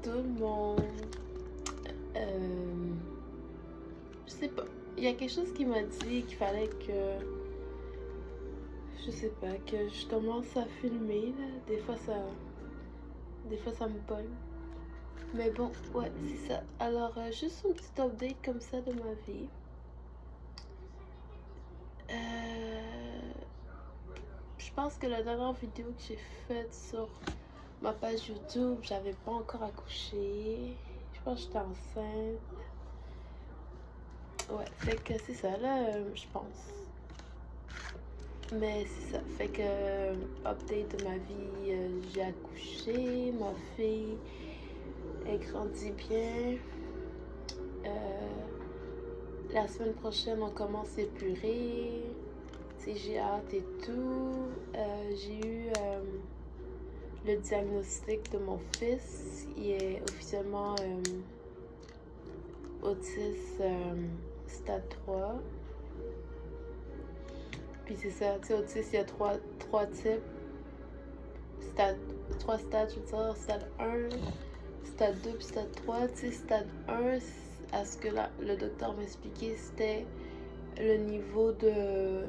tout le monde. Je sais pas. Il y a quelque chose qui m'a dit qu'il fallait que. Je sais pas, que je commence à filmer là. Des fois ça me pogne. Mais bon, ouais, c'est ça. Alors, juste un petit update comme ça de ma vie. Je pense que la dernière vidéo que j'ai faite sur ma page YouTube, j'avais pas encore accouché. Je pense que j'étais enceinte. Ouais, fait que c'est ça là, je pense. Mais c'est ça, fait que update de ma vie, j'ai accouché, ma fille elle grandit bien. La semaine prochaine on commence à épurer. J'ai hâte et tout. J'ai eu le diagnostic de mon fils. Il est officiellement autisme stade 3. Puis c'est ça, tu sais, autisme, il y a trois types. Trois stades, je veux dire, stade 1, stade 2 puis stade 3. Tu sais, stade 1, à ce que le docteur m'expliquait, c'était le niveau de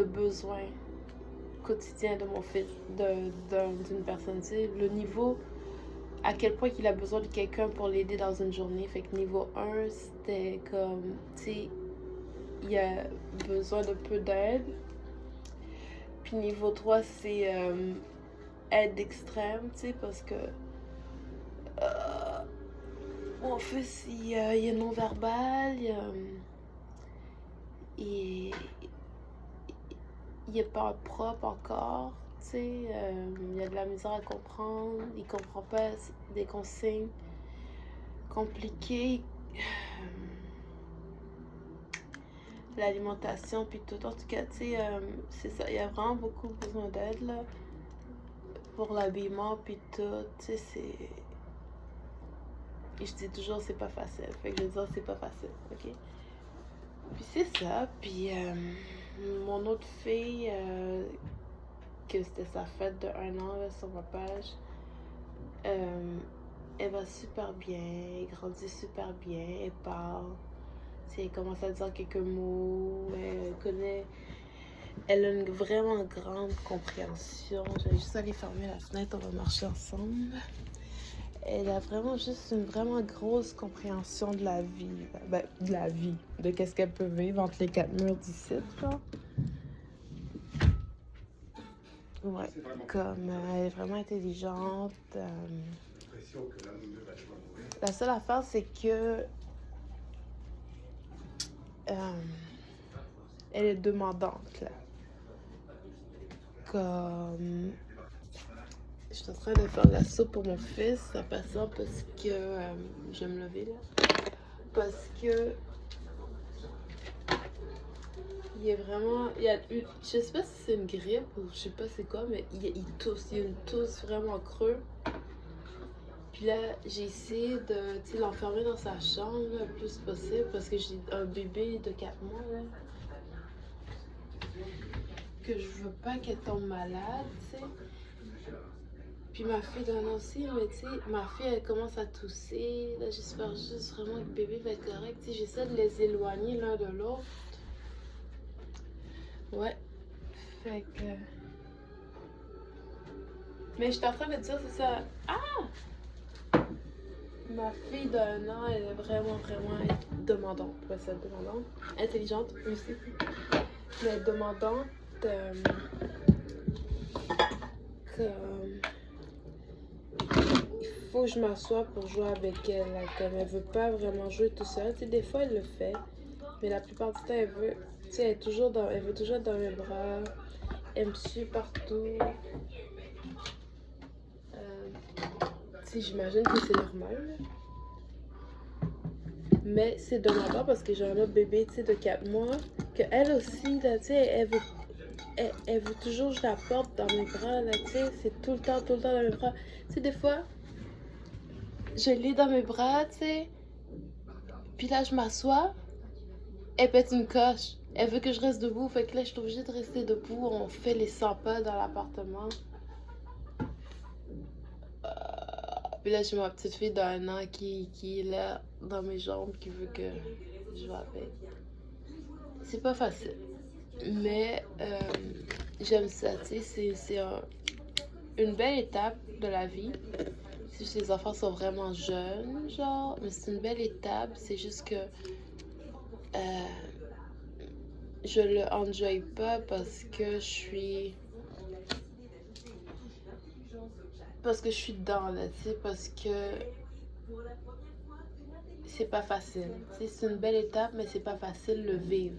besoin quotidien de mon fils, d'une personne, tu sais, le niveau à quel point il a besoin de quelqu'un pour l'aider dans une journée. Fait que niveau 1, c'était comme, tu sais, il a besoin de peu d'aide. Puis niveau 3, c'est aide extrême, tu sais, parce que mon fils, il est non-verbal, il est pas propre encore, tu sais, il a de la misère à comprendre, il comprend pas des consignes compliquées, l'alimentation puis tout. En tout cas, tu sais, c'est ça, il y a vraiment beaucoup besoin d'aide là pour l'habillement puis tout, tu sais, c'est. Et je dis toujours c'est pas facile, fait que je veux dire c'est pas facile, ok? Puis c'est ça, puis mon autre fille, que c'était sa fête de 1 an là, sur ma page, elle va super bien, elle grandit super bien, elle parle, elle commence à dire quelques mots, elle a une vraiment grande compréhension. Je vais juste aller fermer la fenêtre, on va marcher ensemble. Elle a vraiment juste une vraiment grosse compréhension de la vie. Ben, de qu'est-ce qu'elle peut vivre entre les 4 murs d'ici, genre. Ouais, comme elle est vraiment intelligente. La seule affaire, c'est que elle est demandante, là. Comme je suis en train de faire de la soupe pour mon fils, ça passe ça parce que je vais me lever là. Parce que il est vraiment. Je sais pas si c'est une grippe ou je sais pas c'est quoi, mais il tousse. Il y a une tousse vraiment creux. Puis là, j'ai essayé de l'enfermer dans sa chambre le plus possible parce que j'ai un bébé de 4 mois là. Que je veux pas qu'elle tombe malade, tu sais. Puis ma fille d'un an aussi, mais tu sais, ma fille elle commence à tousser. Là, j'espère juste vraiment que le bébé va être correct. Tu sais, j'essaie de les éloigner l'un de l'autre. Ouais. Fait que. Mais je suis en train de dire, c'est ça. Ah! Ma fille d'un an, elle est vraiment demandante. Ouais, c'est demandante. Intelligente aussi. Mais demandante. Il faut que je m'assoie pour jouer avec elle. Là, comme elle veut pas vraiment jouer tout seule. Tu sais, des fois, elle le fait. Mais la plupart du temps, elle veut. Tu sais, elle veut toujours être dans mes bras. Elle me suit partout. Tu sais, j'imagine que c'est normal. Mais c'est demandant parce que j'ai un autre bébé, tu sais, de 4 mois. Que elle aussi, là, tu sais, elle veut toujours que je la porte dans mes bras, là, tu sais. C'est tout le temps dans mes bras. Tu sais, des fois, je l'ai dans mes bras, tu sais. Puis là, je m'assois. Elle pète une coche. Elle veut que je reste debout. Fait que là, je suis obligée de rester debout. On fait les 100 pas dans l'appartement. Puis là, j'ai ma petite fille d'1 an qui est là dans mes jambes, qui veut que je joue avec. C'est pas facile. Mais j'aime ça, tu sais, une belle étape de la vie. Si les enfants sont vraiment jeunes, genre, mais c'est une belle étape. C'est juste que je le enjoy pas parce que je suis dedans là, tu sais, parce que c'est pas facile. Tu sais, c'est une belle étape, mais c'est pas facile le vivre.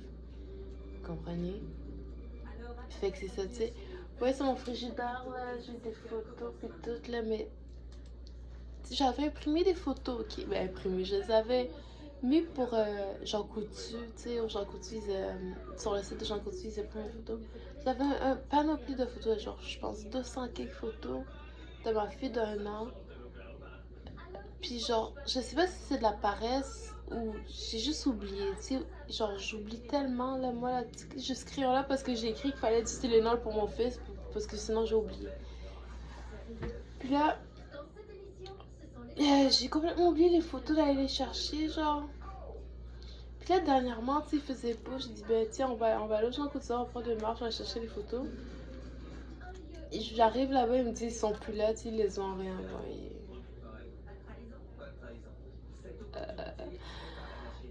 Vous comprenez? Fait que c'est ça, tu sais. Ouais, c'est mon frigidaire là, j'ai des photos puis tout là, mais j'avais imprimé des photos, ok, ben imprimé, je les avais mis pour Jean Coutu, tu sais, au Jean Coutu, sur le site de Jean Coutu, ils impriment des photos. J'avais un panoplie de photos, genre, je pense 200 quelques photos de ma fille d'1 an. Puis genre, je sais pas si c'est de la paresse ou j'ai juste oublié, tu sais, genre, j'oublie tellement, là, moi, là, juste crayon là, parce que j'ai écrit qu'il fallait du Tylenol pour mon fils, parce que sinon j'ai oublié. Puis là, j'ai complètement oublié les photos d'aller les chercher, genre. Puis là, dernièrement, tu sais, il faisait beau. J'ai dit, ben, tiens, on va aller au Jean Coutu, on prend une marche, on va chercher les photos. Et j'arrive là-bas, ils me disent, ils sont plus là, tu sais, ils les ont réenvoyés.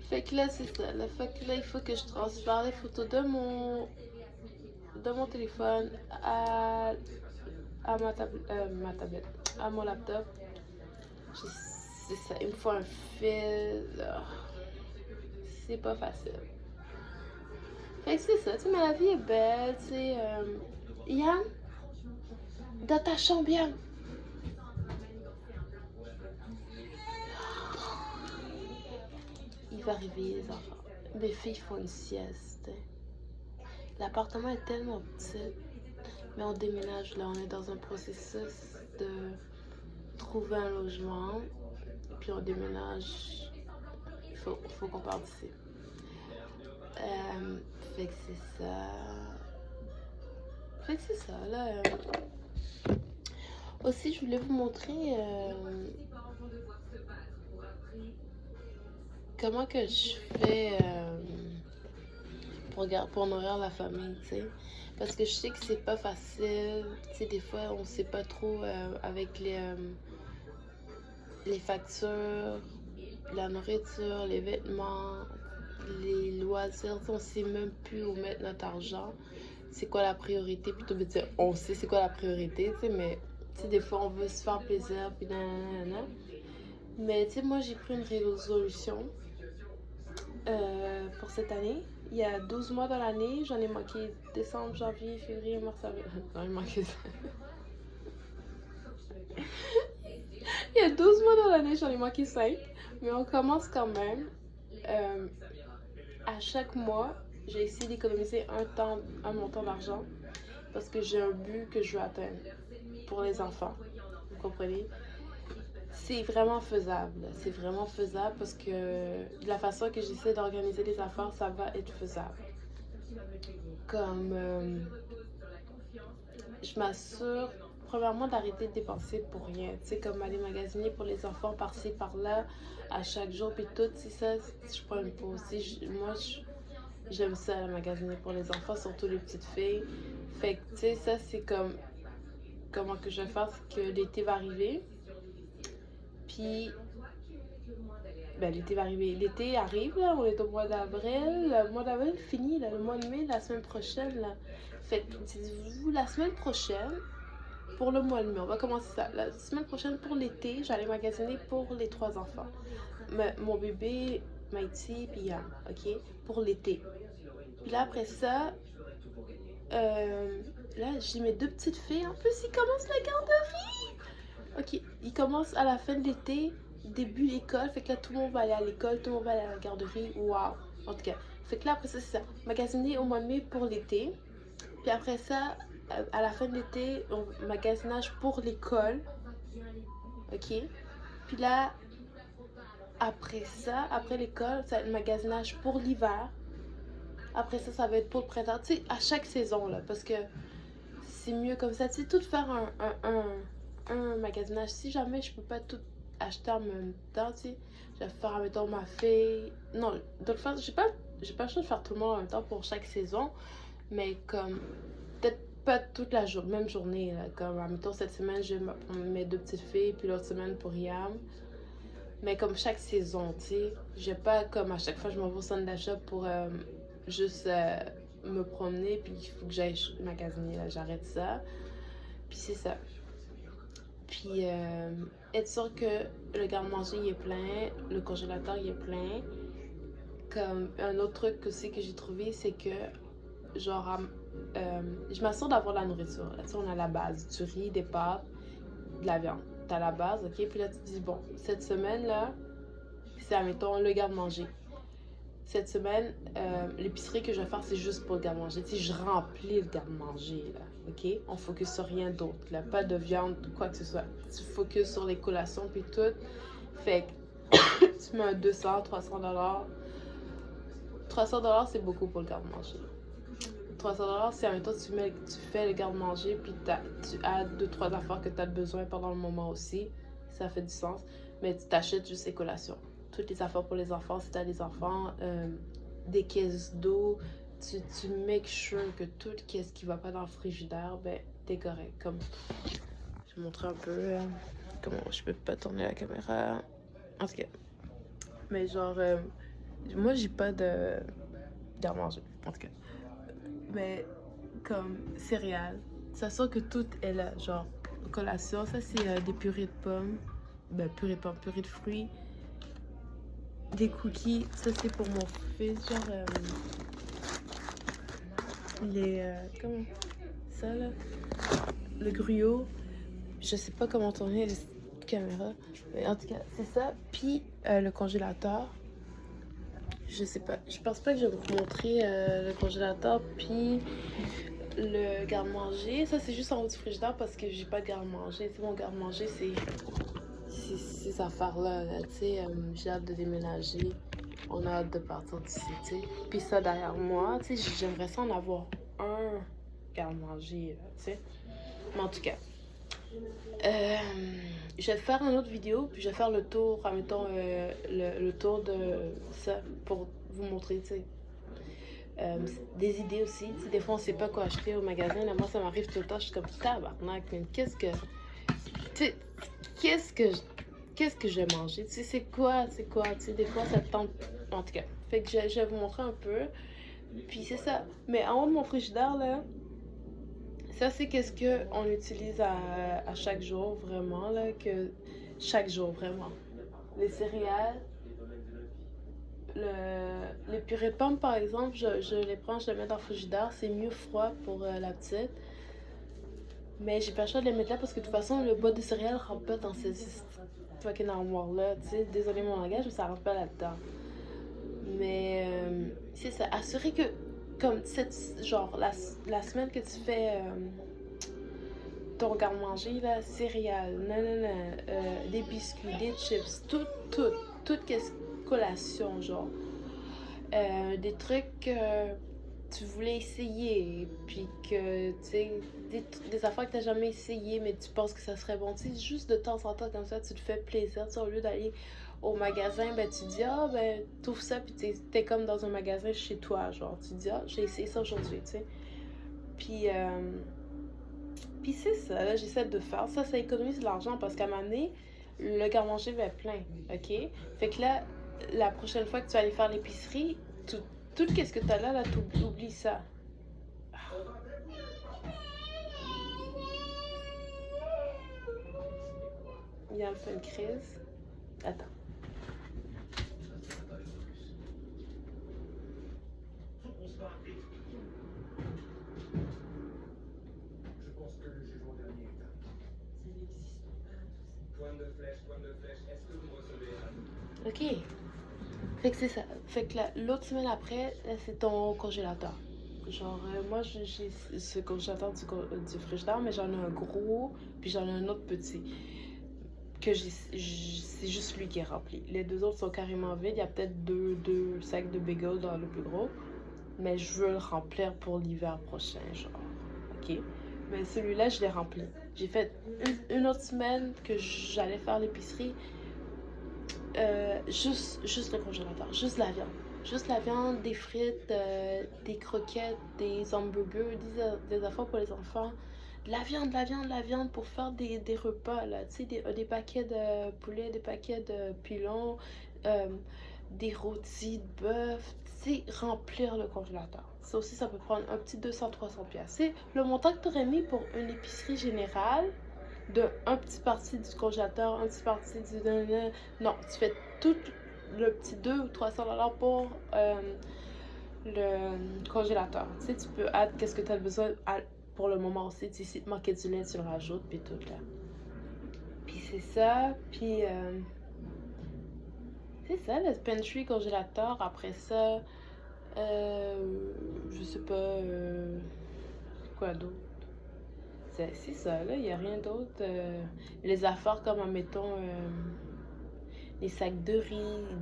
Fait que là, c'est ça. Là, fait que là, il faut que je transfère les photos de mon téléphone à ma tablette, à mon laptop. C'est ça, il me faut un fil. C'est pas facile. Fait que c'est ça, tu sais, mais la vie est belle, tu sais. Yann, dans ta chambre, Yann. Il va réveiller les enfants. Mes filles font une sieste. L'appartement est tellement petit. Mais on déménage là, on est dans un processus de trouver un logement. Puis on déménage. Il faut qu'on parte d'ici. Fait que c'est ça. Fait que c'est ça, là. Aussi, je voulais vous montrer comment que je fais pour nourrir la famille, tu sais. Parce que je sais que c'est pas facile. Tu sais, des fois, on sait pas trop avec les factures, la nourriture, les vêtements, les loisirs. On sait même plus où mettre notre argent. C'est quoi la priorité? Plutôt de dire, on sait c'est quoi la priorité, tu sais, mais tu sais, des fois, on veut se faire plaisir, puis nanana. Mais tu sais, moi, j'ai pris une résolution pour cette année. Il y a 12 mois dans l'année, j'en ai manqué décembre, janvier, février, mars, avril. Non, il manquait ça. Il y a 12 mois dans l'année, j'en ai manqué 5. Mais on commence quand même. À chaque mois, j'ai essayé d'économiser un montant d'argent parce que j'ai un but que je veux atteindre pour les enfants. Vous comprenez? C'est vraiment faisable. C'est vraiment faisable parce que de la façon que j'essaie d'organiser les affaires, ça va être faisable. Comme je m'assure, premièrement, d'arrêter de dépenser pour rien. Tu sais, comme aller magasiner pour les enfants par-ci, par-là, à chaque jour, puis tout, c'est ça, je prends une pause. Moi, j'aime ça, magasiner pour les enfants, surtout les petites filles. Fait que, tu sais, ça, c'est comme, comment que je vais faire, c'est que l'été va arriver. Puis, ben, l'été va arriver. L'été arrive, là, on est au mois d'avril. Le mois d'avril finit, là, le mois de mai, la semaine prochaine, là. Fait que, dites-vous, la semaine prochaine, pour le mois de mai, on va commencer ça. La semaine prochaine, pour l'été, j'allais magasiner pour les 3 enfants. Mon bébé, Maïti, puis Yann, ok? Pour l'été. Puis là, après ça, là, j'ai mes 2 petites filles. En plus, ils commencent la garderie. Ok, ils commencent à la fin de l'été, début l'école. Fait que là, tout le monde va aller à l'école, tout le monde va aller à la garderie. Waouh! En tout cas, fait que là, après ça, c'est ça. Magasiner au mois de mai pour l'été. Puis après ça, à la fin de l'été, on magasinage pour l'école. Ok? Puis là, après ça, après l'école, ça va être magasinage pour l'hiver. Après ça, ça va être pour le printemps. Tu sais, à chaque saison, là. Parce que c'est mieux comme ça. Tu sais, tout faire un magasinage. Si jamais je peux pas tout acheter en même temps, tu sais, je vais faire, mettons, ma fille. Non, de toute façon, j'ai pas le choix de faire tout le monde en même temps pour chaque saison, mais comme, peut-être pas toute la même journée, là. Comme, mettons, cette semaine, je vais prendre mes deux petites filles, puis l'autre semaine pour Yam. Mais comme chaque saison, tu sais, j'ai pas comme à chaque fois je m'en vais au centre d'achat pour juste me promener, puis il faut que j'aille magasiner, là, j'arrête ça. Puis c'est ça. Puis être sûr que le garde-manger il est plein, le congélateur il est plein. Comme un autre truc aussi que j'ai trouvé, c'est que genre je m'assure d'avoir de la nourriture. Là, tu sais, on a la base, du riz, des pâtes, de la viande. T'as la base, ok? Puis là, tu te dis, bon, cette semaine-là, c'est, admettons, le garde-manger. Cette semaine, l'épicerie que je vais faire, c'est juste pour le garde-manger. Tu sais, je remplis le garde-manger, là, ok? On focus sur rien d'autre, là. Pas de viande, quoi que ce soit. Tu focus sur les collations, puis tout. Fait que tu mets un 200, 300 $. 300 $, c'est beaucoup pour le garde-manger. 300 $, c'est, admettons, tu fais le garde-manger, puis tu as 2-3 affaires que tu as besoin pendant le moment aussi. Ça fait du sens. Mais tu t'achètes juste les collations. Toutes les affaires pour les enfants, si tu as des enfants, des caisses d'eau, tu make sure que tout ce qui va pas dans le frigidaire, ben, t'es correct. Comme, je vais montrer un peu comment je peux pas tourner la caméra. En tout cas. Mais genre, moi, j'ai pas de garde-manger, en tout cas. Mais comme céréales, ça sort que tout est là. Genre, collation, ça c'est des purées de pommes. Ben, purée de pommes, purée de fruits. Des cookies, ça c'est pour mon fils. Genre, comment ça là? Le gruau. Je sais pas comment tourner la caméra. Mais en tout cas, c'est ça. Puis le congélateur. Je sais pas. Je pense pas que je vais vous montrer le congélateur. Puis le garde-manger. Ça, c'est juste en haut du frigidaire parce que j'ai pas de garde-manger. Tu sais, mon garde-manger, c'est ces affaires-là. Là, tu sais, j'ai hâte de déménager. On a hâte de partir d'ici, tu sais. Puis ça, derrière moi, tu sais, j'aimerais ça en avoir un garde-manger, tu sais. Mais en tout cas, je vais faire une autre vidéo, puis je vais faire le tour, admettons, le tour de ça pour vous montrer, tu sais. Des idées aussi. T'sais, des fois, on sait pas quoi acheter au magasin. Là, moi, ça m'arrive tout le temps. Je suis comme tabarnak, mais qu'est-ce que. Tu sais, qu'est-ce que je vais manger? Tu sais, c'est quoi? Tu sais, des fois, ça te tente. En tout cas, fait que je vais vous montrer un peu. Puis c'est ça. Mais en haut de mon frigidaire, là, ça, c'est qu'est-ce qu'on utilise à chaque jour, vraiment, là, que chaque jour, vraiment. Les céréales, les purées de pommes, par exemple, je les prends, je les mets dans le frigidaire. C'est mieux froid pour la petite. Mais j'ai pas le choix de les mettre là parce que de toute façon, le bas de céréales rentre pas dans ces fucking armoires-là. Tu sais, désolé mon langage, mais ça rentre pas là-dedans. Mais c'est ça. Assurer que, comme genre, la semaine que tu fais ton garde-manger, là, céréales, des biscuits, des chips, tout qu'est-ce collation, genre. Des trucs que tu voulais essayer, puis que, tu sais, des affaires que t'as jamais essayé, mais tu penses que ça serait bon. Tu sais, juste de temps en temps, comme ça, tu te fais plaisir. Tu sais, au lieu d'aller au magasin, ben, tu dis, ah, ben, t'ouvres ça, puis t'es comme dans un magasin chez toi, genre. Tu dis, ah, j'ai essayé ça aujourd'hui, tu sais. Puis c'est ça, là, j'essaie de faire. Ça économise de l'argent parce qu'à un moment donné, le garde-manger va être plein, ok? Fait que là, la prochaine fois que tu vas aller faire l'épicerie, tout ce que tu as là, t'oublies ça. Il y a fait une crise. Attends. Ok. Fait que c'est ça. Fait que l'autre semaine après, c'est ton congélateur. Genre, moi, j'ai ce congélateur du frigidaire, mais j'en ai un gros, puis j'en ai un autre petit. C'est juste lui qui est rempli. Les deux autres sont carrément vides. Il y a peut-être deux sacs de bagels dans le plus gros. Mais je veux le remplir pour l'hiver prochain, genre. Ok? Mais celui-là, je l'ai rempli. J'ai fait une autre semaine que j'allais faire l'épicerie. Juste le congélateur, juste la viande. Juste la viande, des frites, des croquettes, des hamburgers, des affaires pour les enfants. De la viande, de la viande, de la viande pour faire des repas, là. Tu sais, des paquets de poulet, des paquets de pilons, euh, des rôtis de bœuf. Tu sais, remplir le congélateur. Ça aussi, ça peut prendre un petit 200-300$. C'est le montant que tu aurais mis pour une épicerie générale de un petit parti du congélateur, un petit parti du... Non, tu fais tout le petit 2 ou 300$ pour le congélateur. Tu sais, tu peux add qu'est-ce que tu as besoin pour le moment aussi. Tu sais, si tu manquais du lait, tu le rajoutes, puis tout là. Puis c'est ça, puis c'est ça, le pantry congélateur. Après ça, je sais pas, quoi d'autre. C'est ça, là, il n'y a rien d'autre. Les affaires comme, admettons, les sacs de riz,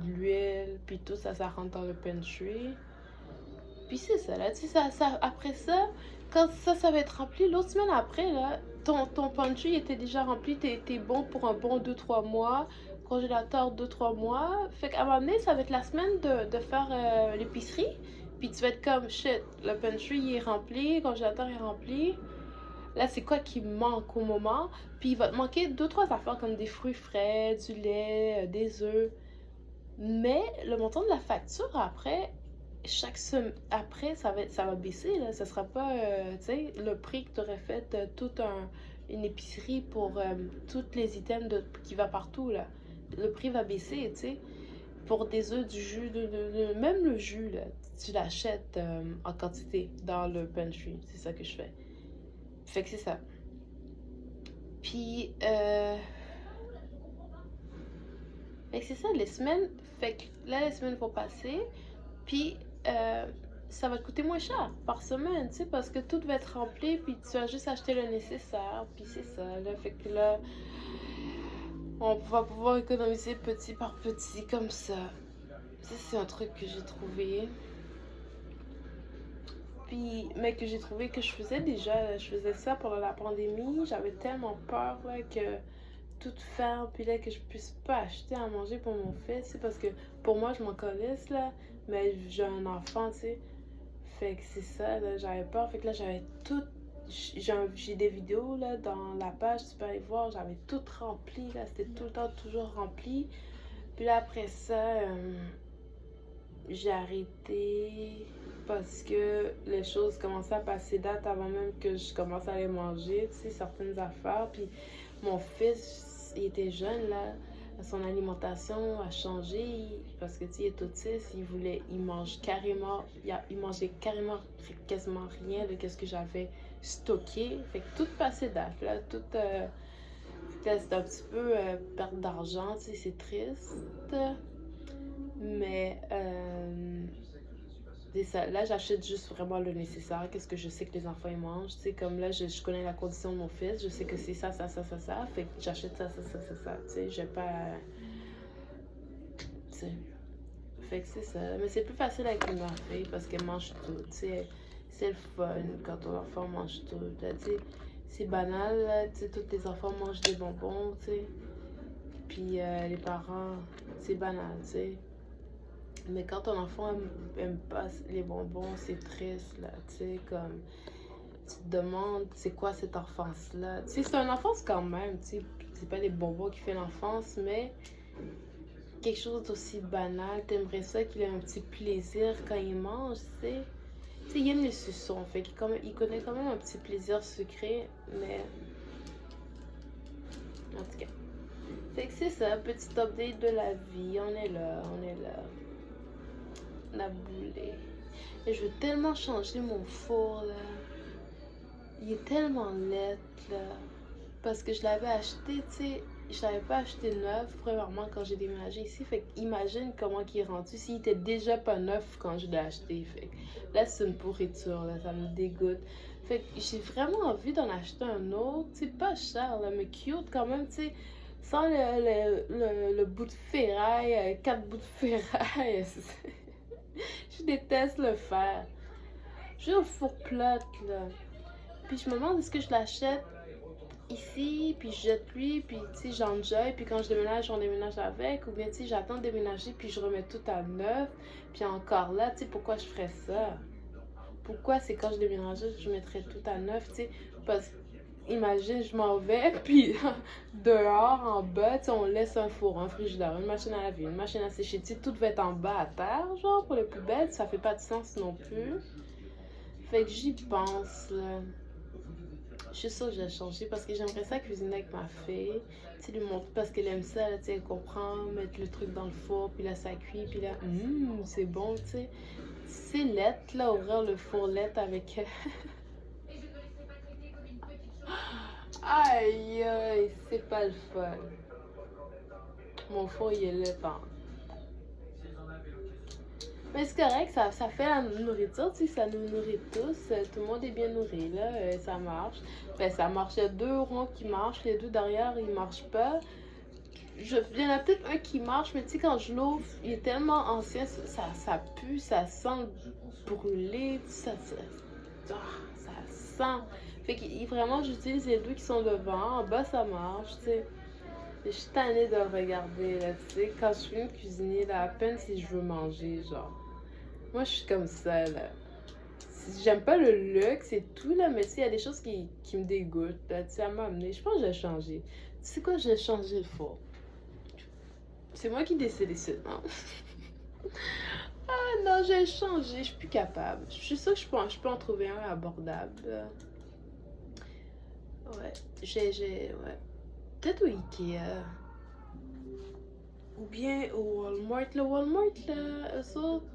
de l'huile, puis tout ça, ça rentre dans le pantry. Puis c'est ça, là, tu sais, après ça, quand ça va être rempli, l'autre semaine après, là, ton pantry était déjà rempli, t'es bon pour un bon 2-3 mois, congélateur 2-3 mois. Fait qu'à un moment donné, ça va être la semaine de faire l'épicerie, puis tu vas être comme, shit, le pantry il est rempli, le congélateur est rempli. Là, c'est quoi qui manque au moment? Puis il va te manquer 2-3 affaires comme des fruits frais, du lait, des œufs. Mais le montant de la facture après, chaque semaine après, ça va baisser. Là. Ça sera pas, tu sais, le prix que tu aurais fait une épicerie pour tous les items qui va partout. Là. Le prix va baisser, tu sais. Pour des œufs, du jus, même le jus, là, tu l'achètes en quantité dans le pantry. C'est ça que je fais. Fait que c'est ça. Puis, fait que c'est ça, les semaines. Fait que là, les semaines vont passer. Puis, ça va te coûter moins cher par semaine, tu sais, parce que tout va être rempli. Puis, tu vas juste acheter le nécessaire. Puis, c'est ça, là. Fait que là, on va pouvoir économiser petit par petit, comme ça. Ça, c'est un truc que j'ai trouvé. Puis, mais que j'ai trouvé que je faisais déjà, je faisais ça pendant la pandémie. J'avais tellement peur là, que tout ferme, puis là que je puisse pas acheter à manger pour mon fils. C'est parce que pour moi, je m'en calisse là, mais j'ai un enfant, tu sais. Fait que c'est ça, là, j'avais peur. Fait que là, j'avais tout. J'ai des vidéos là dans la page, tu peux aller voir, j'avais tout rempli là, c'était tout le temps toujours rempli. Puis là, après ça, j'ai arrêté parce que les choses commençaient à passer date avant même que je commence à les manger, tu sais, certaines affaires. Puis mon fils, il était jeune, là, son alimentation a changé parce que, tu sais, il est autiste, il mange carrément, il mangeait carrément quasiment rien de ce que j'avais stocké. Fait que tout passait date, là, tout, c'était un petit peu perte d'argent, tu sais, c'est triste. Mais c'est ça. Là, j'achète juste vraiment le nécessaire. Qu'est-ce que je sais que les enfants ils mangent. Tu sais, comme là, je connais la condition de mon fils. Je sais que c'est ça, ça, ça, ça, ça. Fait que j'achète ça, ça, ça, ça, ça. Tu sais, j'ai pas. Tu sais. Fait que c'est ça. Mais c'est plus facile avec ma fille parce qu'elle mange tout. Tu sais, c'est le fun quand ton enfant mange tout. Là, tu sais, c'est banal. Là, tu sais, tous tes enfants mangent des bonbons. Tu sais. Puis les parents, c'est banal. Tu sais. Mais quand ton enfant aime pas les bonbons, c'est triste, là, tu sais, comme, tu te demandes, c'est quoi cette enfance-là? Tu sais, c'est une enfance quand même, tu sais, c'est pas les bonbons qui fait l'enfance, mais quelque chose d'aussi banal, t'aimerais ça qu'il ait un petit plaisir quand il mange, tu sais. Tu sais, il aime les suçons, fait il connaît quand même un petit plaisir sucré, mais... En tout cas. Fait que c'est ça, petit update de la vie, on est là, on est là. La boulée. Et je veux tellement changer mon four là. Il est tellement laid là. Parce que je l'avais acheté, tu sais. Je l'avais pas acheté neuf, premièrement, quand j'ai déménagé ici. Fait imagine comment il est rendu. S'il était déjà pas neuf quand je l'ai acheté. Fait là, c'est une pourriture, là. Ça me dégoûte. Fait que j'ai vraiment envie d'en acheter un autre. Tu sais, pas cher, là, mais cute quand même, tu sais. Sans le bout de ferraille, 4 bouts de ferraille. Je déteste le faire. J'ai un four plate, là. Puis je me demande est-ce que je l'achète ici, puis je jette lui, puis tu sais, j'enjoy, puis quand je déménage, on déménage avec, ou bien tu sais, j'attends de déménager, puis je remets tout à neuf, puis encore là, tu sais, pourquoi je ferais ça? Pourquoi c'est quand je déménageais, je mettrais tout à neuf, tu sais, parce que imagine, je m'en vais, puis dehors, en bas, tu sais, on laisse un four, un frigidaire, une machine à laver, une machine à sécher, tu sais, tout va être en bas à terre, genre, pour les poubelles, ça fait pas de sens non plus. Fait que j'y pense, là. Je suis sûre que je vais changer parce que j'aimerais ça cuisiner avec ma fille. Tu sais, lui montrer parce qu'elle aime ça, là, tu sais, elle comprend, mettre le truc dans le four, puis là, ça cuit, puis là, c'est bon, tu sais. C'est lettre, là, ouvrir le four lettre avec... Aïe, aïe, c'est pas le fun. Mon four, il est lettre, hein. Mais c'est correct, ça fait la nourriture, tu sais, ça nous nourrit tous. Tout le monde est bien nourri, là, ça marche. Ben, ça marche, il y a deux ronds qui marchent, les deux derrière, ils marchent pas. Il y en a peut-être un qui marche, mais tu sais, quand je l'ouvre, il est tellement ancien, ça pue, ça sent brûlé, ça sent. Fait que vraiment, j'utilise les deux qui sont devant, en bas, ça marche, tu sais. Je suis tannée de le regarder, là, tu sais. Quand je finis de cuisiner, là, à peine si je veux manger, genre. Moi, je suis comme ça, là. J'aime pas le luxe et tout, là, mais tu sais, il y a des choses qui me dégoûtent, là. Tu sais, à m'amener. Je pense que je vais changer. Tu sais quoi, je vais changer le four. C'est moi qui décide ici, non? Ah non, j'ai changé, je suis plus capable. Je suis sûre que je peux en trouver un abordable. Ouais, ouais. Peut-être au Ikea. Ou bien au Walmart. Le Walmart, là, eux autres,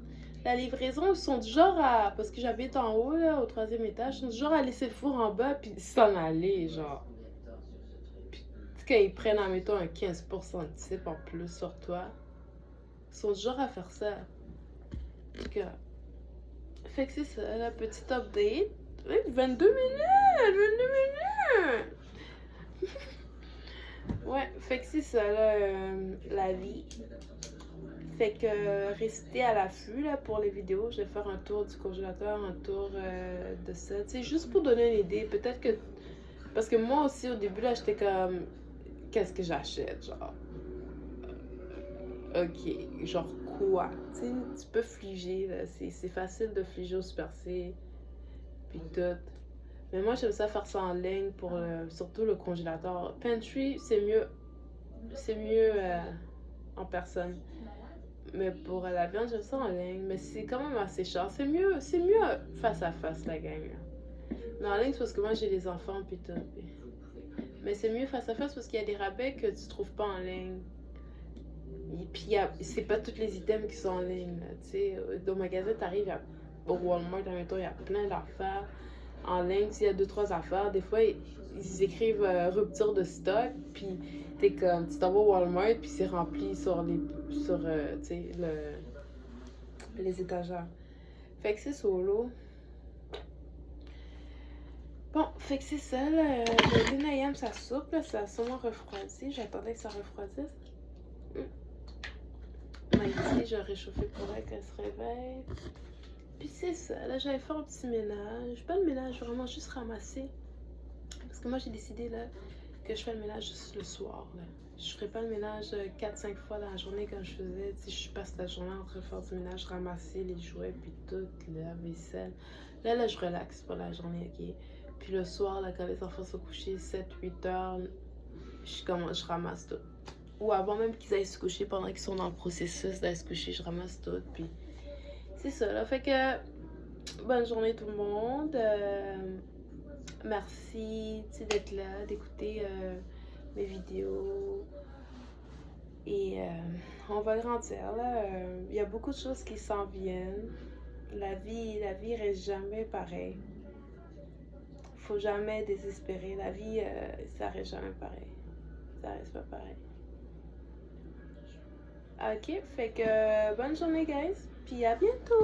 la livraison, ils sont du genre à... Parce que j'habite en haut, là, au troisième étage, ils sont du genre à laisser le four en bas puis s'en aller, genre. Puis, tu sais, quand ils prennent, admettons, un 15% de type en plus sur toi, ils sont du genre à faire ça. En tout cas, fait que c'est ça, la petite update. Oui, 22 minutes! 22 minutes! Ouais, fait que c'est ça, là, la vie. Fait que restez à l'affût là pour les vidéos. Je vais faire un tour du congélateur, un tour de ça. Tu sais, juste pour donner une idée. Peut-être que. Parce que moi aussi, au début, là, j'étais comme. Qu'est-ce que j'achète? Genre. Ok. Genre quoi? Tu sais, tu peux figer, là. C'est facile de figer au Super C. Puis tout. Mais moi, j'aime ça faire ça en ligne pour surtout le congélateur. Pantry, c'est mieux. C'est mieux en personne. Mais pour la viande, j'aime ça en ligne. Mais c'est quand même assez cher. C'est mieux face à face, la gang. Mais en ligne, c'est parce que moi, j'ai des enfants, puis tout. Mais c'est mieux face à face parce qu'il y a des rabais que tu trouves pas en ligne. Et puis, c'est pas tous les items qui sont en ligne. Tu sais, au magasin, t'arrives au Walmart, admettons, il y a plein d'affaires. En ligne, s'il y a 2-3 affaires, des fois, ils écrivent rupture de stock, puis t'es comme, tu t'en vas au Walmart, puis c'est rempli sur tu sais, les étagères. Fait que c'est solo. Bon, fait que c'est ça, là. Le Lunayam, ça soupe, là, ça a sûrement refroidi. J'attendais que ça refroidisse. Ici, j'ai réchauffé pour elle qu'elle se réveille. Puis c'est ça, là, j'avais fait un petit ménage. Pas le ménage, vraiment juste ramasser. Parce que moi, j'ai décidé, là, que je fais le ménage juste le soir, là. Je ferai pas le ménage 4-5 fois dans la journée comme je faisais. Tu sais, je passe la journée en train de faire du ménage, ramasser les jouets, puis tout, la vaisselle. Là, je relaxe pour la journée, ok? Puis le soir, là, quand les enfants sont couchés, 7-8 heures, je ramasse tout. Ou avant même qu'ils aillent se coucher, pendant qu'ils sont dans le processus d'aller se coucher, je ramasse tout, puis... C'est ça, là. Fait que, bonne journée tout le monde. Merci d'être là, d'écouter mes vidéos. Et on va grandir, là. Il y a beaucoup de choses qui s'en viennent. La vie reste jamais pareille. Faut jamais désespérer. La vie, ça reste jamais pareil. Ça reste pas pareil. Ok, fait que bonne journée, guys. Puis à bientôt!